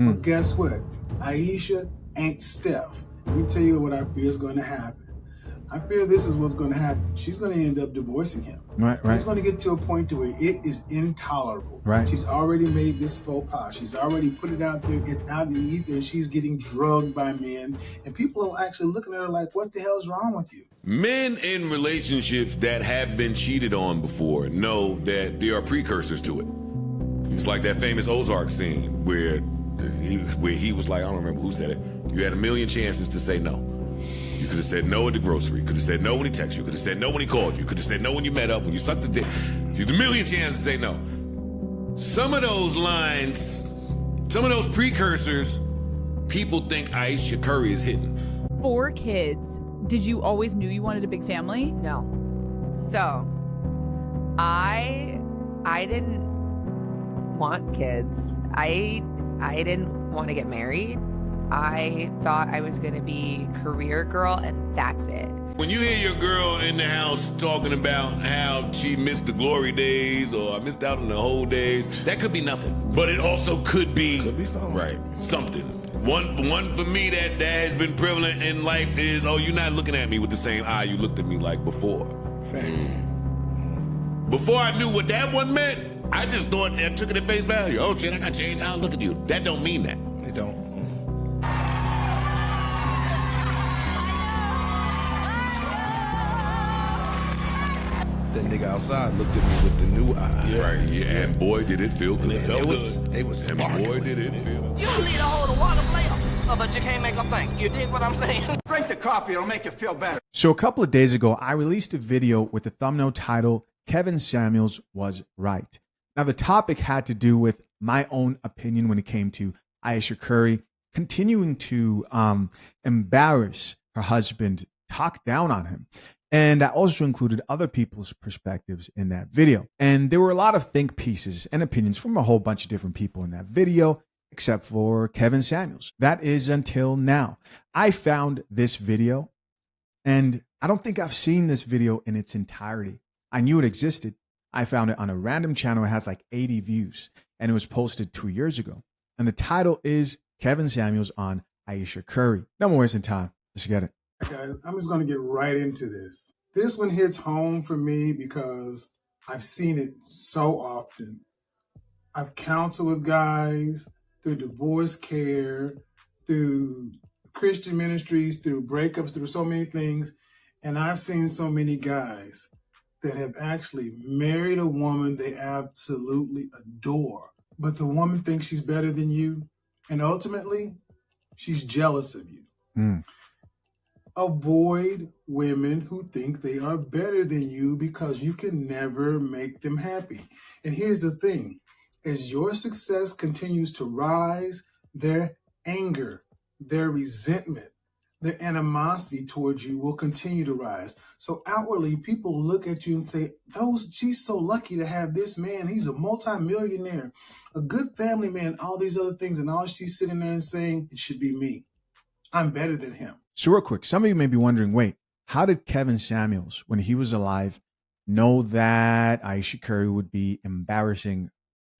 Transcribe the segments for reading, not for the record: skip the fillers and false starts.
Well, guess what? Ayesha ain't Steph. Let me tell you what I feel is going to happen. I feel this is what's going to happen. She's going to end up divorcing him. Right. It's going to get to a point to where it is intolerable. Right. She's already made this faux pas. She's already put it out there. It's out in the ether, and she's getting drugged by men. And people are actually looking at her like, what the hell's wrong with you? Men in relationships that have been cheated on before know that there are precursors to it. It's like that famous Ozark scene where he was like, I don't remember who said it. You had a million chances to say no. You could have said no at the grocery. You could have said no when he texted you. You could have said no when he called you. You could have said no when you met up, when you sucked the dick. You had a million chances to say no. Some of those lines, some of those precursors, people think Ayesha Curry is hitting. 4 kids. Did you always knew you wanted a big family? No. So, I didn't want kids. I didn't want to get married. I thought I was going to be career girl, and that's it. When you hear your girl in the house talking about how she missed the glory days or I missed out on the whole days, that could be nothing. But it also could be something. Right. Something. One for me that has been prevalent in life is, oh, you're not looking at me with the same eye you looked at me like before. Thanks. Before I knew what that one meant, I just thought I took it at face value. Oh shit, I got changed. I'll look at you. That don't mean that. They don't. That nigga outside looked at me with the new eye. Yeah. Right, yeah, and boy, did it feel good. Man, It felt good. They was And sparkling. boy, did it feel. You don't need a whole water player, but you can't make them think. You dig what I'm saying? Drink the coffee, it'll make you feel better. So a couple of days ago, I released a video with the thumbnail title, Kevin Samuels Was Right. Now, the topic had to do with my own opinion when it came to Ayesha Curry continuing to embarrass her husband, talk down on him. And I also included other people's perspectives in that video. And there were a lot of think pieces and opinions from a whole bunch of different people in that video, except for Kevin Samuels. That is until now. I found this video, and I don't think I've seen this video in its entirety. I knew it existed. I found it on a random channel. It has like 80 views, and it was posted 2 years ago. And the title is Kevin Samuels on Ayesha Curry. No more wasting time. Let's get it. Guys, I'm just going to get right into this. This one hits home for me because I've seen it so often. I've counseled with guys through divorce care, through Christian ministries, through breakups, through so many things. And I've seen so many guys that have actually married a woman they absolutely adore. But the woman thinks she's better than you. And ultimately, she's jealous of you. Avoid women who think they are better than you because you can never make them happy. And here's the thing. As your success continues to rise, their anger, their resentment, their animosity towards you will continue to rise. So outwardly, people look at you and say, she's so lucky to have this man. He's a multimillionaire, a good family man, all these other things. And all she's sitting there and saying, it should be me. I'm better than him. So real quick, some of you may be wondering, wait, how did Kevin Samuels, when he was alive, know that Ayesha Curry would be embarrassing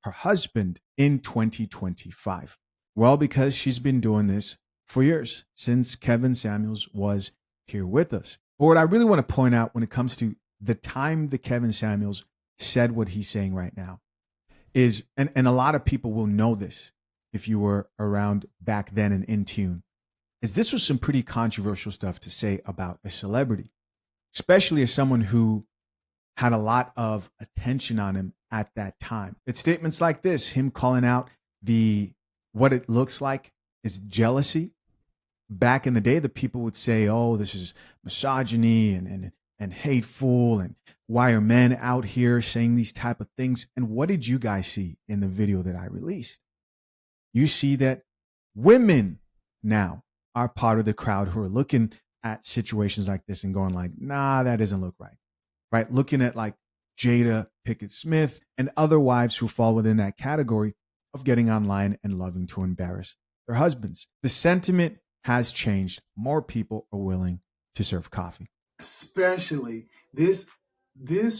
her husband in 2025? Well, because she's been doing this for years, since Kevin Samuels was here with us. But what I really want to point out when it comes to the time that Kevin Samuels said what he's saying right now is, and a lot of people will know this if you were around back then and in tune, is this was some pretty controversial stuff to say about a celebrity, especially as someone who had a lot of attention on him at that time. It's statements like this, him calling out what it looks like is jealousy. Back in the day, the people would say, oh, this is misogyny and hateful, and why are men out here saying these type of things? And what did you guys see in the video that I released? You see that women now are part of the crowd who are looking at situations like this and going like, nah, that doesn't look right. Right? Looking at like Jada Pinkett Smith and other wives who fall within that category of getting online and loving to embarrass their husbands. The sentiment has changed. More people are willing to serve coffee. Especially, this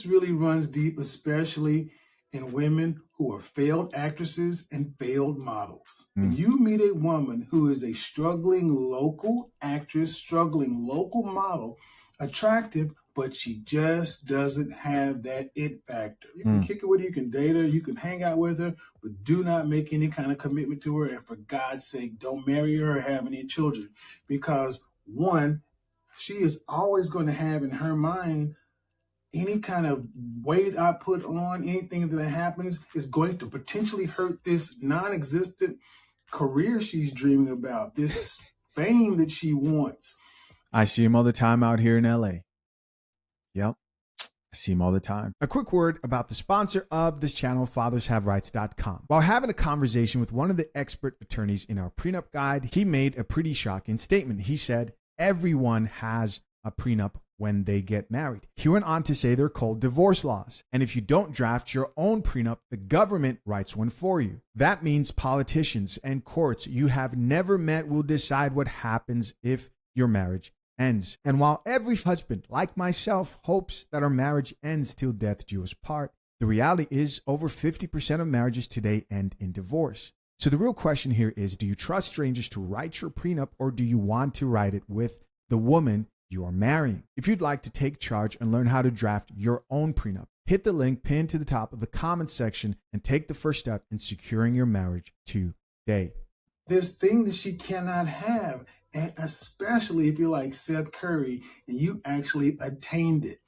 really runs deep, especially in women who are failed actresses and failed models. When you meet a woman who is a struggling local actress, struggling local model, attractive, but she just doesn't have that it factor. You can kick it with her, you can date her, you can hang out with her, but do not make any kind of commitment to her. And for God's sake, don't marry her or have any children. Because one, she is always going to have in her mind any kind of weight I put on, anything that happens is going to potentially hurt this non-existent career she's dreaming about, this fame that she wants. I see him all the time out here in LA. Yep. I see him all the time. A quick word about the sponsor of this channel, fathershaverights.com. While having a conversation with one of the expert attorneys in our prenup guide, he made a pretty shocking statement. He said, everyone has a prenup when they get married. He went on to say they're called divorce laws. And if you don't draft your own prenup, the government writes one for you. That means politicians and courts you have never met will decide what happens if your marriage ends. And while every husband, like myself, hopes that our marriage ends till death do us part, the reality is over 50% of marriages today end in divorce. So the real question here is, do you trust strangers to write your prenup, or do you want to write it with the woman you are marrying? If you'd like to take charge and learn how to draft your own prenup, hit the link pinned to the top of the comments section and take the first step in securing your marriage today. This thing that she cannot have, and especially if you're like Seth Curry and you actually attained it.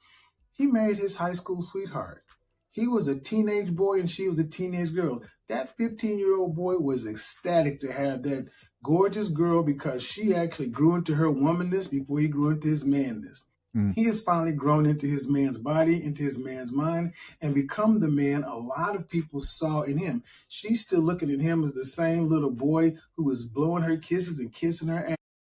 He married his high school sweetheart. He was a teenage boy and she was a teenage girl. That 15-year-old boy was ecstatic to have that gorgeous girl because she actually grew into her womanness before he grew into his manness. He has finally grown into his man's body, into his man's mind, and become the man a lot of people saw in him. She's still looking at him as the same little boy who was blowing her kisses and kissing her ass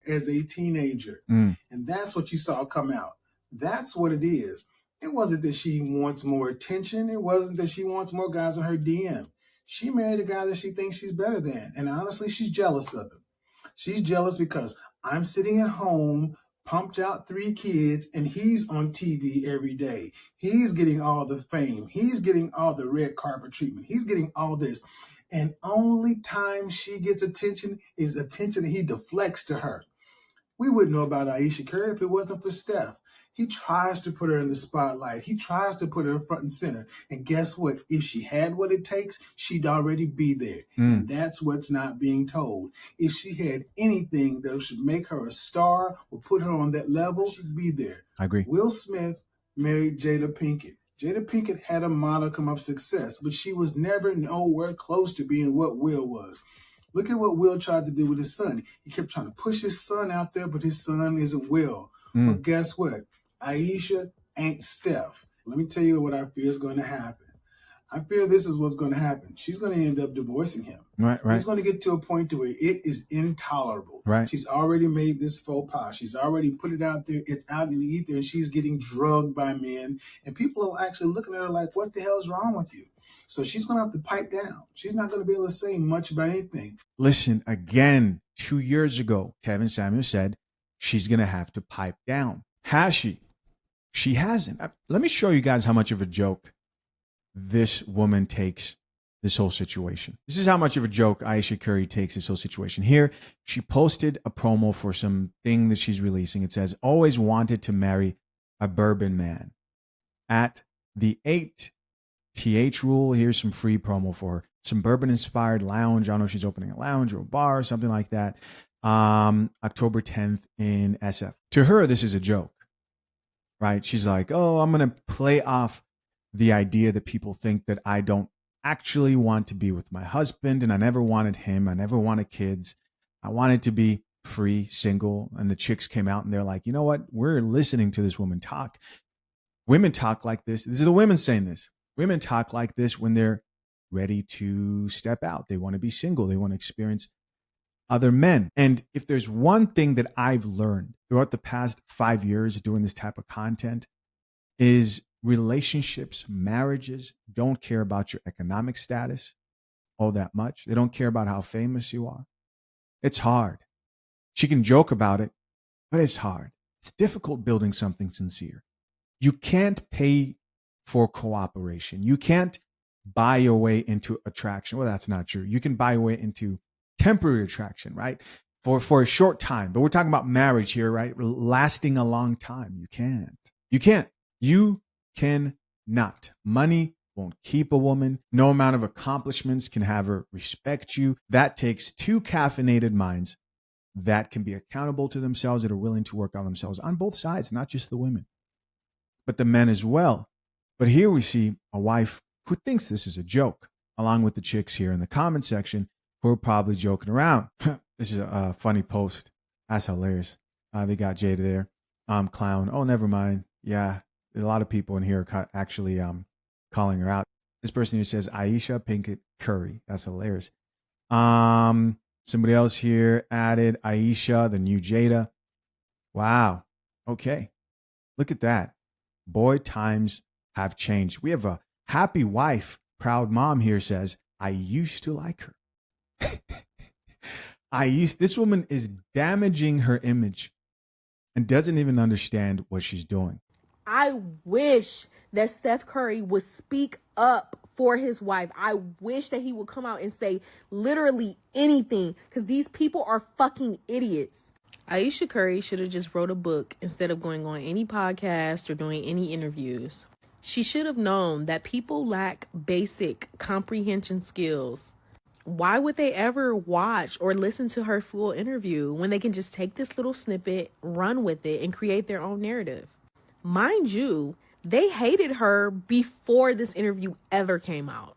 as a teenager. And that's what you saw come out. That's what it is. It wasn't that she wants more attention. It wasn't that she wants more guys on her DM. She married a guy that she thinks she's better than. And honestly, she's jealous of him. She's jealous because I'm sitting at home, pumped out 3 kids, and he's on TV every day. He's getting all the fame. He's getting all the red carpet treatment. He's getting all this. And only time she gets attention is attention that he deflects to her. We wouldn't know about Ayesha Curry if it wasn't for Steph. He tries to put her in the spotlight. He tries to put her front and center. And guess what? If she had what it takes, she'd already be there. And that's what's not being told. If she had anything that should make her a star or put her on that level, she'd be there. I agree. Will Smith married Jada Pinkett. Jada Pinkett had a modicum of success, but she was never nowhere close to being what Will was. Look at what Will tried to do with his son. He kept trying to push his son out there, but his son isn't Will. But guess what? Ayesha ain't Steph. Let me tell you what I fear is going to happen. I fear this is what's going to happen. She's going to end up divorcing him. Right. He's going to get to a point to where it is intolerable. Right. She's already made this faux pas. She's already put it out there. It's out in the ether, and she's getting drugged by men. And people are actually looking at her like, what the hell is wrong with you? So she's going to have to pipe down. She's not going to be able to say much about anything. Listen, again, 2 years ago, Kevin Samuel said she's going to have to pipe down. Has she? She hasn't. Let me show you guys how much of a joke this woman takes this whole situation. This is how much of a joke Ayesha Curry takes this whole situation. Here, she posted a promo for some thing that she's releasing. It says, always wanted to marry a bourbon man. At the 8th rule, here's some free promo for her. Some bourbon-inspired lounge. I don't know if she's opening a lounge or a bar or something like that. October 10th in SF. To her, this is a joke, right? She's like, oh, I'm going to play off the idea that people think that I don't actually want to be with my husband, and I never wanted him. I never wanted kids. I wanted to be free, single. And the chicks came out and they're like, you know what? We're listening to this woman talk. Women talk like this. These are the women saying this. Women talk like this when they're ready to step out. They want to be single. They want to experience other men. And if there's one thing that I've learned throughout the past 5 years doing this type of content is relationships, marriages don't care about your economic status all that much. They don't care about how famous you are. It's hard. She can joke about it, but it's hard. It's difficult building something sincere. You can't pay for cooperation. You can't buy your way into attraction. Well, that's not true. You can buy your way into temporary attraction, right? For a short time. But we're talking about marriage here, right? Lasting a long time. You can't. You can't. You cannot. Money won't keep a woman. No amount of accomplishments can have her respect you. That takes two caffeinated minds that can be accountable to themselves, that are willing to work on themselves on both sides, not just the women, but the men as well. But here we see a wife who thinks this is a joke, along with the chicks here in the comment section who are probably joking around. This is a funny post. That's hilarious. They got Jada there. Clown. Oh, never mind. Yeah, a lot of people in here are actually calling her out. This person here says Ayesha Pinkett Curry. That's hilarious. Somebody else here added Ayesha, the new Jada. Wow. Okay. Look at that. Boy, times have changed. We have a happy wife, proud mom here says, I used to like her. This woman is damaging her image and doesn't even understand what she's doing. I wish that Steph Curry would speak up for his wife. I wish that he would come out and say literally anything, because these people are fucking idiots. Ayesha Curry should have just wrote a book instead of going on any podcast or doing any interviews. She should have known that people lack basic comprehension skills. Why would they ever watch or listen to her full interview when they can just take this little snippet, run with it, and create their own narrative? Mind you, they hated her before this interview ever came out.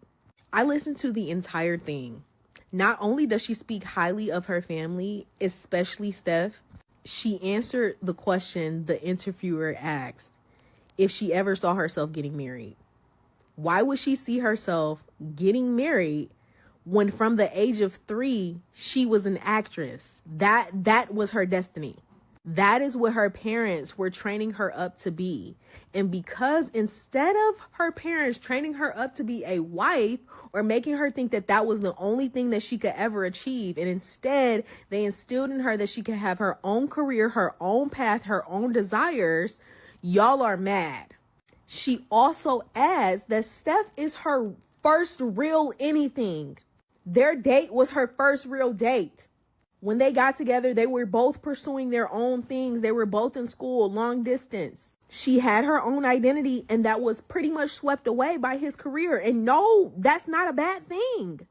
I listened to the entire thing. Not only does she speak highly of her family, especially Steph, she answered the question the interviewer asked if she ever saw herself getting married. Why would she see herself getting married when from the age of 3, she was an actress? That was her destiny. That is what her parents were training her up to be. And because instead of her parents training her up to be a wife or making her think that that was the only thing that she could ever achieve, and instead they instilled in her that she could have her own career, her own path, her own desires, y'all are mad. She also adds that Steph is her first real anything. Their date was her first real date. When they got together, they were both pursuing their own things. They were both in school, long distance. She had her own identity, and that was pretty much swept away by his career. And no, that's not a bad thing.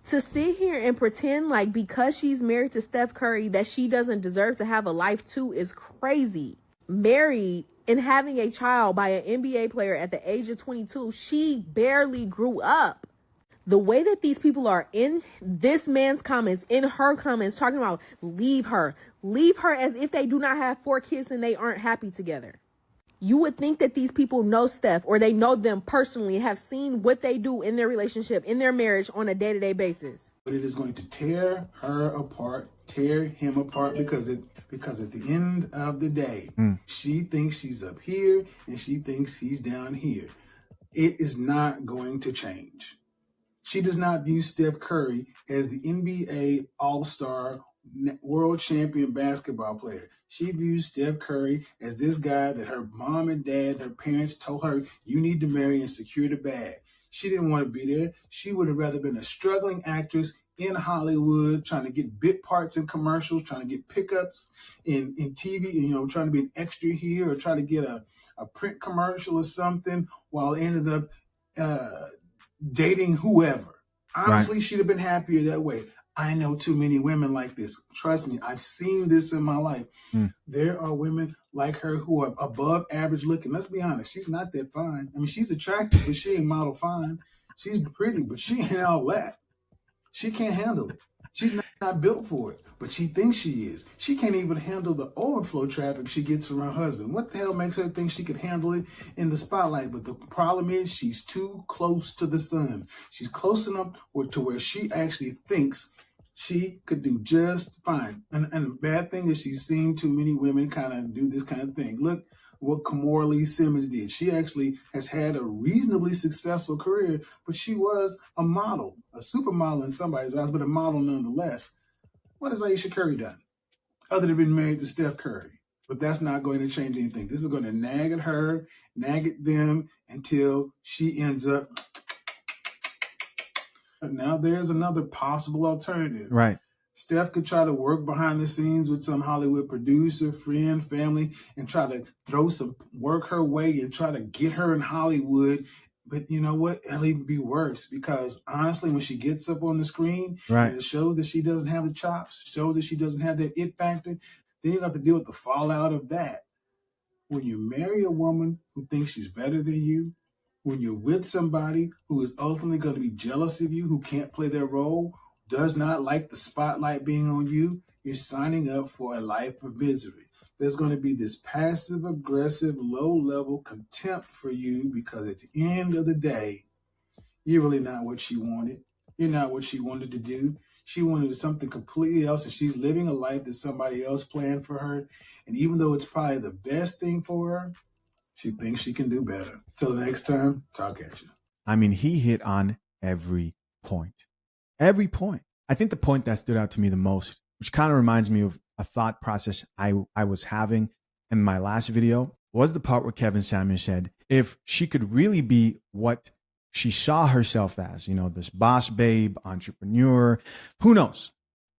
To sit here and pretend like because she's married to Steph Curry that she doesn't deserve to have a life too is crazy. Married and having a child by an NBA player at the age of 22, she barely grew up. The way that these people are in this man's comments, in her comments, talking about leave her as if they do not have 4 kids and they aren't happy together. You would think that these people know Steph, or they know them personally, have seen what they do in their relationship, in their marriage on a day-to-day basis. But it is going to tear her apart, tear him apart, because at the end of the day, she thinks she's up here and she thinks he's down here. It is not going to change. She does not view Steph Curry as the NBA All-Star world champion basketball player. She views Steph Curry as this guy that her mom and dad, her parents told her, you need to marry and secure the bag. She didn't want to be there. She would have rather been a struggling actress in Hollywood, trying to get bit parts in commercials, trying to get pickups in TV, trying to be an extra here, or try to get a print commercial or something, while ended up dating whoever. Honestly, she'd have been happier that way. I know too many women like this. Trust me, I've seen this in my life. There are women like her who are above average looking. Let's be honest, she's not that fine. I mean, she's attractive, but she ain't model fine. She's pretty, but she ain't all that. She can't handle it. She's not built for it, but she thinks she is. She can't even handle the overflow traffic she gets from her husband. What the hell makes her think she can handle it in the spotlight? But the problem is she's too close to the sun. She's close enough to where she actually thinks she could do just fine. And the bad thing is she's seen too many women kind of do this kind of thing. Look what Kamora Lee Simmons did. She actually has had a reasonably successful career, but she was a model, a supermodel in somebody's eyes, but a model nonetheless. What has Ayesha Curry done other than being married to Steph Curry? But that's not going to change anything. This is going to nag at her, nag at them until she ends up But now there's another possible alternative. Right. Steph could try to work behind the scenes with some Hollywood producer, friend, family, and try to throw some work her way and try to get her in Hollywood. But you know what? It'll even be worse because honestly, when she gets up on the screen Right. and it shows that she doesn't have the chops, shows that she doesn't have that it factor, then you have to deal with the fallout of that. When you marry a woman who thinks she's better than you, when you're with somebody who is ultimately going to be jealous of you, who can't play their role, does not like the spotlight being on you, you're signing up for a life of misery. There's going to be this passive aggressive, low level contempt for you because at the end of the day, you're really not what she wanted. You're not what she wanted to do. She wanted something completely else, and she's living a life that somebody else planned for her. And even though it's probably the best thing for her, she thinks she can do better. Till next time, talk at you. I mean, he hit on every point. Every point. I think the point that stood out to me the most, which kind of reminds me of a thought process I was having in my last video, was the part where Kevin Samuels said, if she could really be what she saw herself as, you know, this boss babe, entrepreneur, who knows?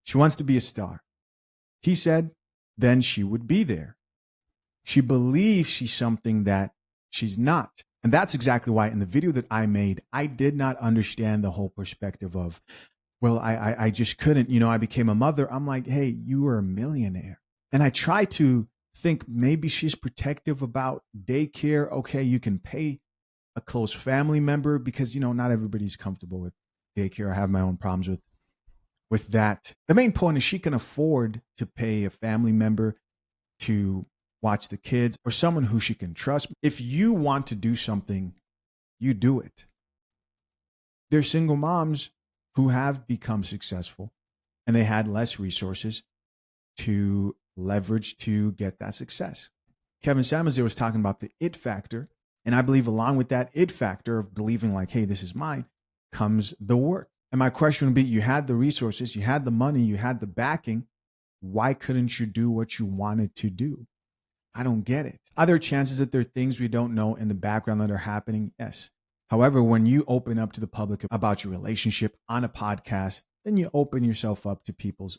She wants to be a star. He said, then she would be there. She believes she's something that she's not. And that's exactly why in the video that I made, I did not understand the whole perspective of, well, I just couldn't, you know, I became a mother. I'm like, hey, you were a millionaire. And I try to think maybe she's protective about daycare. Okay, you can pay a close family member because, you know, not everybody's comfortable with daycare. I have my own problems with that. The main point is she can afford to pay a family member to watch the kids or someone who she can trust. If you want to do something, you do it. There's single moms who have become successful and they had less resources to leverage to get that success. Kevin Samuels was talking about the it factor. And I believe along with that it factor of believing like, hey, this is mine, comes the work. And my question would be, you had the resources, you had the money, you had the backing. Why couldn't you do what you wanted to do? I don't get it. Are there chances that there are things we don't know in the background that are happening? Yes. However, when you open up to the public about your relationship on a podcast, then you open yourself up to people's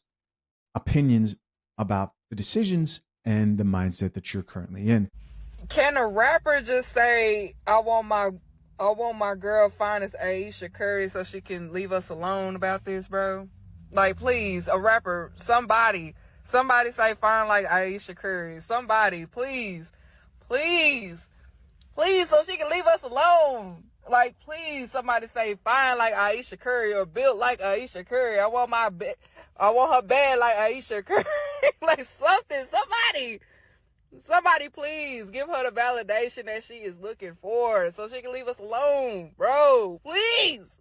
opinions about the decisions and the mindset that you're currently in. Can a rapper just say, I want my girl fine as Ayesha Curry so she can leave us alone about this, bro? Like, please, a rapper, somebody say fine like Ayesha Curry. Somebody, please, so she can leave us alone. Like, please, somebody say fine like Ayesha Curry or built like Ayesha Curry. I want her bad like Ayesha Curry. Like something, somebody please give her the validation that she is looking for so she can leave us alone, bro. Please.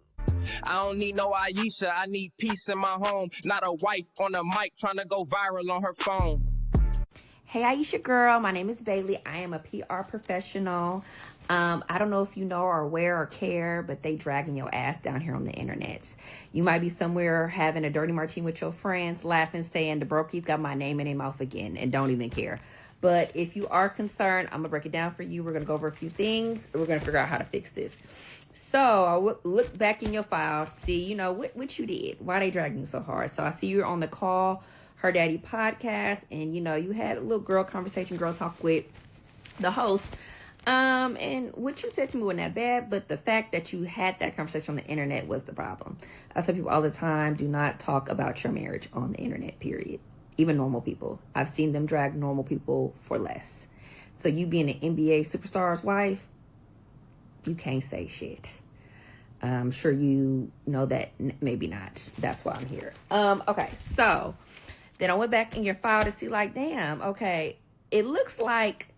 I don't need no Ayesha, I need peace in my home. Not a wife on a mic trying to go viral on her phone. Hey Ayesha girl, my name is Bailey. I am a PR professional. I don't know if you know or aware or care, but they dragging your ass down here on the internet. You might be somewhere having a dirty martini with your friends, laughing, saying the brokie's got my name in their mouth again and don't even care. But if you are concerned, I'm gonna break it down for you. We're gonna go over a few things. We're gonna figure out how to fix this. So I look back in your file, see, you know, what you did, why they dragging you so hard. So I see you're on the Call Her Daddy podcast, and, you know, you had a little girl conversation, girl talk with the host. And what you said to me wasn't that bad, but the fact that you had that conversation on the internet was the problem. I tell people all the time, do not talk about your marriage on the internet, period. Even normal people. I've seen them drag normal people for less. So you being an NBA superstar's wife, you can't say shit. I'm sure you know that, maybe not. That's why I'm here. Okay, so then I went back in your file to see, like, damn, okay, it looks like,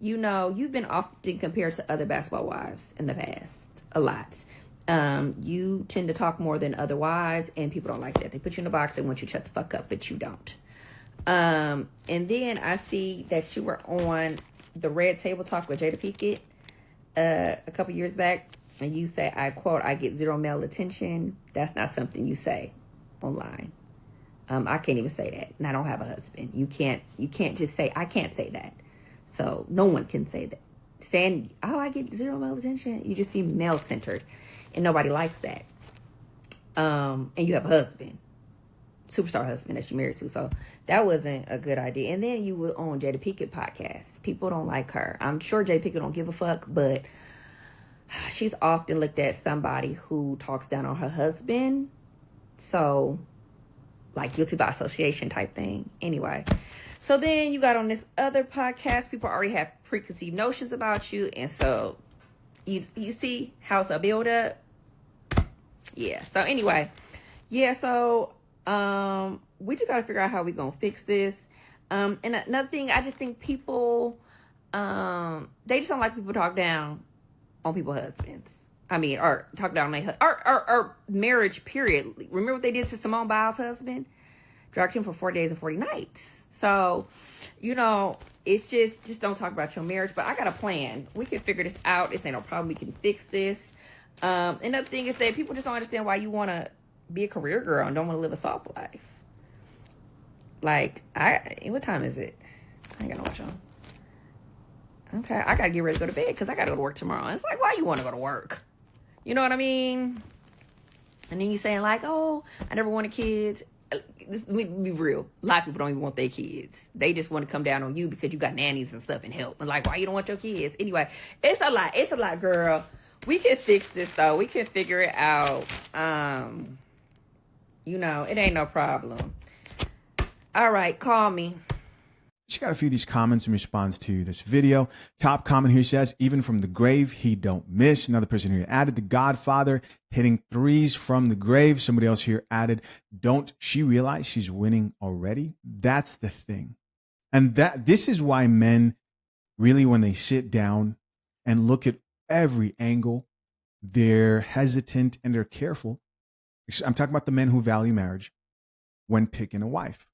you know, you've been often compared to other basketball wives in the past, a lot. You tend to talk more than other wives, and people don't like that. They put you in a box, they want you to shut the fuck up, but you don't. And then I see that you were on the Red Table Talk with Jada Pinkett a couple years back, and you say, I quote, I get zero male attention. That's not something you say online. I can't even say that, and I don't have a husband. You can't just say, I can't say that. So no one can say that. Saying, oh, I get zero male attention, you just seem male-centered, and nobody likes that. and you have a husband, superstar husband that you married to. So that wasn't a good idea. And then you were on Jada Pinkett podcast. People don't like her. I'm sure Jada Pinkett don't give a fuck, but she's often looked at somebody who talks down on her husband. So, like, guilty by association type thing. Anyway, so then you got on this other podcast. People already have preconceived notions about you. And so you see how it's a build up. Yeah. So anyway, yeah. So we just got to figure out how we going to fix this. And another thing, I just think people, they just don't like people talk down on people's husbands. I mean, or talk down on their or marriage, period. Remember what they did to Simone Biles' husband? Dragged him for 40 days and 40 nights. So, you know, it's just don't talk about your marriage. But I got a plan. We can figure this out. This ain't no problem. We can fix this. Another thing is that people just don't understand why you want to be a career girl and don't want to live a soft life. Like, what time is it? I ain't got no watch on. Okay, I got to get ready to go to bed because I got to go to work tomorrow. And it's like, why you want to go to work? You know what I mean? And then you saying like, oh, I never wanted kids. Let me be real. A lot of people don't even want their kids. They just want to come down on you because you got nannies and stuff and help. And like, why you don't want your kids? Anyway, it's a lot. It's a lot, girl. We can fix this though. We can figure it out. You know, it ain't no problem. All right, call me. She got a few of these comments in response to this video. Top comment here says, even from the grave, he don't miss. Another person here added, The Godfather hitting threes from the grave. Somebody else here added, don't she realize she's winning already? That's the thing. And this is why men really, when they sit down and look at every angle, they're hesitant and they're careful. I'm talking about the men who value marriage when picking a wife.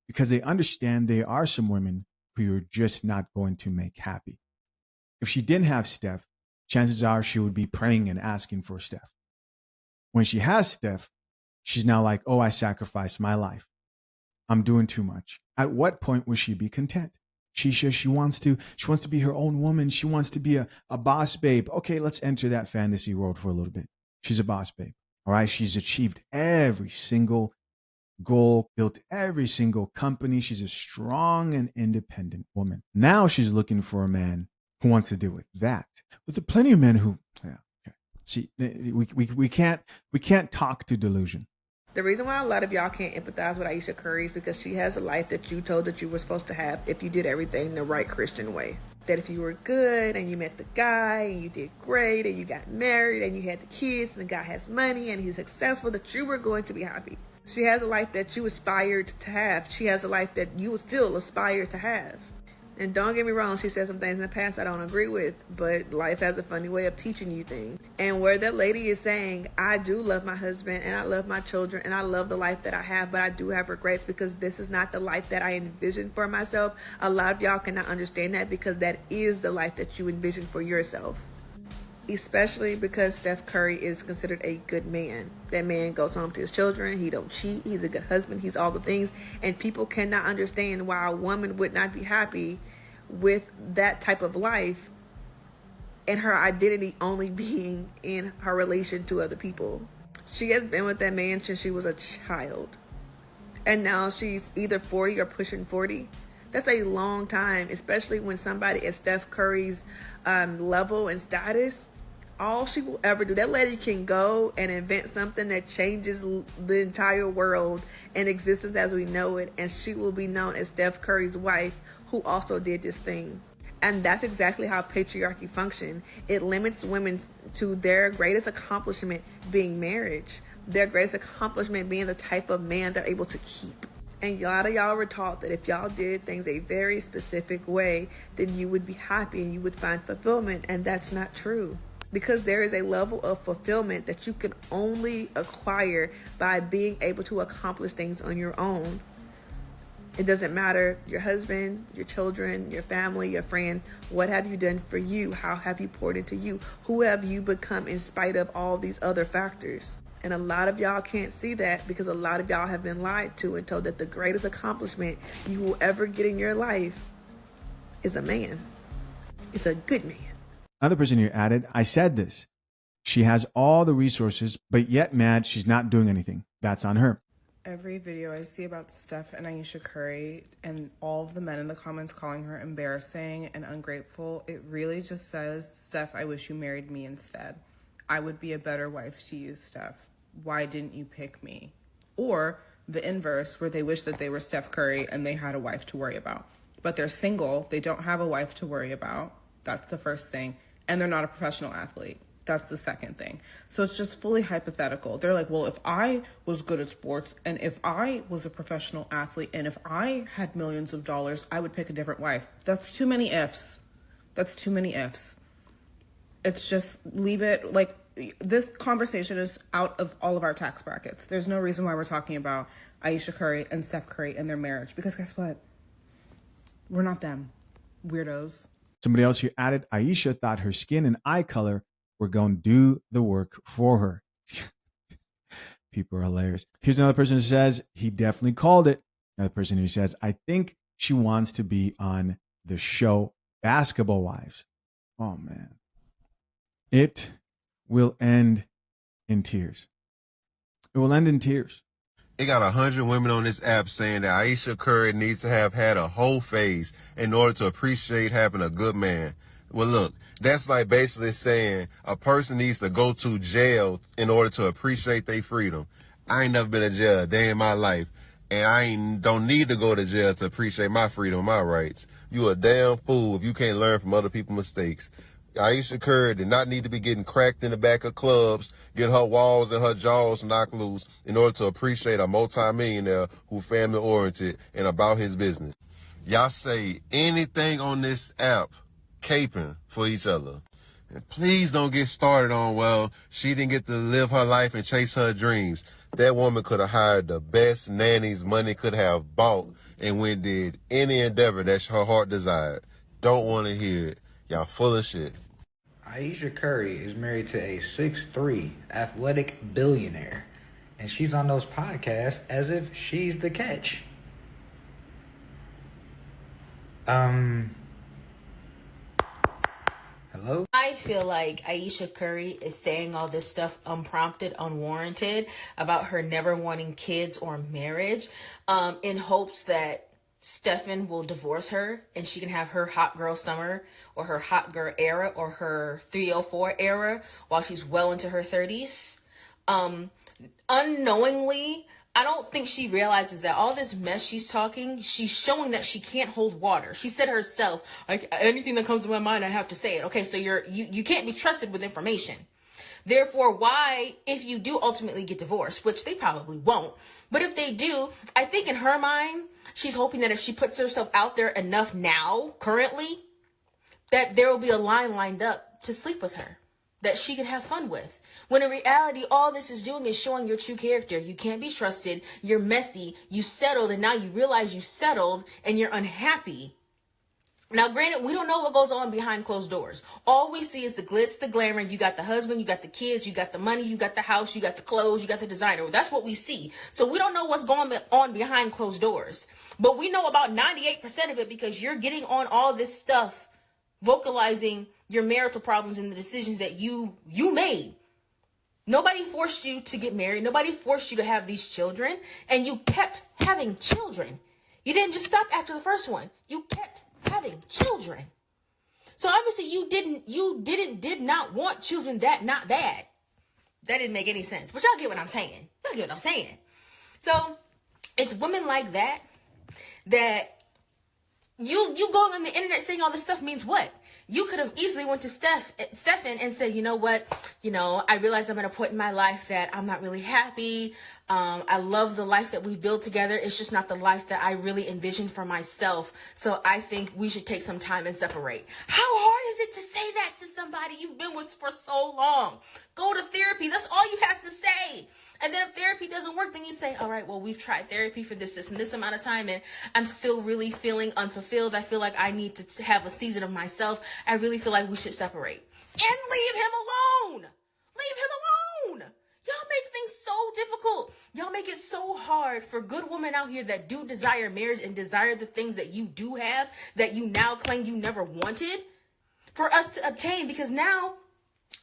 Because they understand there are some women who you're just not going to make happy. If she didn't have Steph, chances are she would be praying and asking for Steph. When she has Steph, she's now like, oh, I sacrificed my life. I'm doing too much. At what point will she be content? She wants to be her own woman. She wants to be a boss babe. Okay, let's enter that fantasy world for a little bit. She's a boss babe. All right, she's achieved every single goal, built every single company. She's a strong and independent woman. Now she's looking for a man who wants to do with that. But there are plenty of men who, yeah, okay. See, we can't talk to delusion. The reason why a lot of y'all can't empathize with Ayesha Curry is because she has a life that you told that you were supposed to have if you did everything the right Christian way. That if you were good and you met the guy and you did great and you got married and you had the kids and the guy has money and he's successful, that you were going to be happy. She has a life that you aspired to have. She has a life that you will still aspire to have. And don't get me wrong, she said some things in the past I don't agree with, but life has a funny way of teaching you things. And where that lady is saying, I do love my husband and I love my children and I love the life that I have, but I do have regrets because this is not the life that I envisioned for myself. A lot of y'all cannot understand that because that is the life that you envision for yourself. Especially because Steph Curry is considered a good man. That man goes home to his children. He don't cheat. He's a good husband. He's all the things. And people cannot understand why a woman would not be happy with that type of life and her identity only being in her relation to other people. She has been with that man since she was a child. And now she's either 40 or pushing 40. That's a long time, especially when somebody at Steph Curry's level and status, all she will ever do, that lady can go and invent something that changes the entire world and existence as we know it, and she will be known as Steph Curry's wife who also did this thing. And that's exactly how patriarchy functions. It limits women to their greatest accomplishment being marriage, their greatest accomplishment being the type of man they're able to keep. And a lot of y'all were taught that if y'all did things a very specific way, then you would be happy and you would find fulfillment. And that's not true. Because there is a level of fulfillment that you can only acquire by being able to accomplish things on your own. It doesn't matter your husband, your children, your family, your friends. What have you done for you? How have you poured into you? Who have you become in spite of all these other factors? And a lot of y'all can't see that because a lot of y'all have been lied to and told that the greatest accomplishment you will ever get in your life is a man. It's a good man. Another person here added, I said this. She has all the resources, but yet mad she's not doing anything. That's on her. Every video I see about Steph and Ayesha Curry and all of the men in the comments calling her embarrassing and ungrateful, it really just says, Steph, I wish you married me instead. I would be a better wife to you, Steph. Why didn't you pick me? Or the inverse, where they wish that they were Steph Curry and they had a wife to worry about. But they're single, they don't have a wife to worry about. That's the first thing. And they're not a professional athlete. That's the second thing. So it's just fully hypothetical. They're like, well, if I was good at sports and if I was a professional athlete and if I had millions of dollars, I would pick a different wife. That's too many ifs. That's too many ifs. It's just leave it. Like, this conversation is out of all of our tax brackets. There's no reason why we're talking about Ayesha Curry and Steph Curry and their marriage, because guess what? We're not them. Weirdos. Somebody else here added, Ayesha thought her skin and eye color were going to do the work for her. People are hilarious. Here's another person who says he definitely called it. Another person who says, I think she wants to be on the show Basketball Wives. Oh, man. It will end in tears. It will end in tears. They got 100 women on this app saying that Ayesha Curry needs to have had a whole phase in order to appreciate having a good man. Well, look, that's like basically saying a person needs to go to jail in order to appreciate their freedom. I ain't never been in jail a day in my life, and I don't need to go to jail to appreciate my freedom and my rights. You a damn fool if you can't learn from other people's mistakes. Ayesha Curry did not need to be getting cracked in the back of clubs, getting her walls and her jaws knocked loose in order to appreciate a multimillionaire who family-oriented and about his business. Y'all say anything on this app caping for each other. And please don't get started on, well, she didn't get to live her life and chase her dreams. That woman could have hired the best nannies money could have bought and went did any endeavor that her heart desired. Don't want to hear it. Y'all full of shit. Ayesha Curry is married to a 6'3" athletic billionaire, and she's on those podcasts as if she's the catch. Hello? I feel like Ayesha Curry is saying all this stuff unprompted, unwarranted about her never wanting kids or marriage, in hopes that Stefan will divorce her and she can have her hot girl summer or her hot girl era or her 304 era while she's well into her 30s. Unknowingly, I don't think she realizes that all this mess she's talking, she's showing that she can't hold water. She said herself, like, anything that comes to my mind, I have to say it. Okay, so you can't be trusted with information. Therefore, why, if you do ultimately get divorced, which they probably won't, but if they do, I think in her mind, she's hoping that if she puts herself out there enough now, currently, that there will be a line lined up to sleep with her that she can have fun with. When in reality, all this is doing is showing your true character. You can't be trusted. You're messy. You settled, and now you realize you settled, and you're unhappy. Now, granted, we don't know what goes on behind closed doors. All we see is the glitz, the glamour. You got the husband, you got the kids, you got the money, you got the house, you got the clothes, you got the designer. That's what we see. So we don't know what's going on behind closed doors. But we know about 98% of it because you're getting on all this stuff, vocalizing your marital problems and the decisions that you made. Nobody forced you to get married. Nobody forced you to have these children. And you kept having children. You didn't just stop after the first one. You kept having children. So obviously you did not want children not bad. That didn't make any sense. But y'all get what I'm saying. Y'all get what I'm saying. So it's women like that you going on the internet saying all this stuff means what? You could have easily went to Stefan and said, you know what? I realize I'm at a point in my life that I'm not really happy. I love the life that we've built together. It's just not the life that I really envisioned for myself. So I think we should take some time and separate. How hard is it to say that to somebody you've been with for so long? Go to therapy. That's all you have to say. And then if therapy doesn't work, then you say, all right, well, we've tried therapy for this and this amount of time, and I'm still really feeling unfulfilled. I feel like I need to have a season of myself. I really feel like we should separate. And leave him alone. Leave him alone. Y'all make things so difficult. Y'all make it so hard for good women out here that do desire marriage and desire the things that you do have that you now claim you never wanted for us to obtain, because now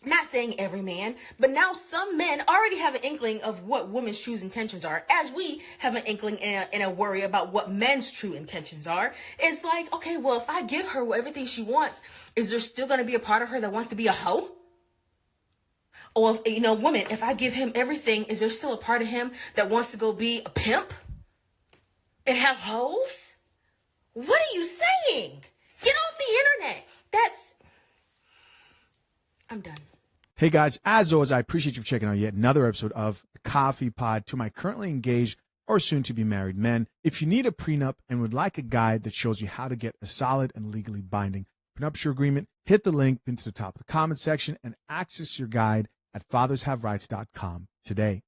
Not saying every man, but now some men already have an inkling of what women's true intentions are, as we have an inkling and a worry about what men's true intentions are. It's like, okay, well, if I give her everything she wants, is there still going to be a part of her that wants to be a hoe? Or, if, woman, if I give him everything, is there still a part of him that wants to go be a pimp and have hoes? What are you saying? Get off the internet. I'm done. Hey guys, as always, I appreciate you for checking out yet another episode of the Coffee Pod. To my currently engaged or soon to be married men, if you need a prenup and would like a guide that shows you how to get a solid and legally binding prenuptial agreement, hit the link into the top of the comment section and access your guide at fathershaverights.com today.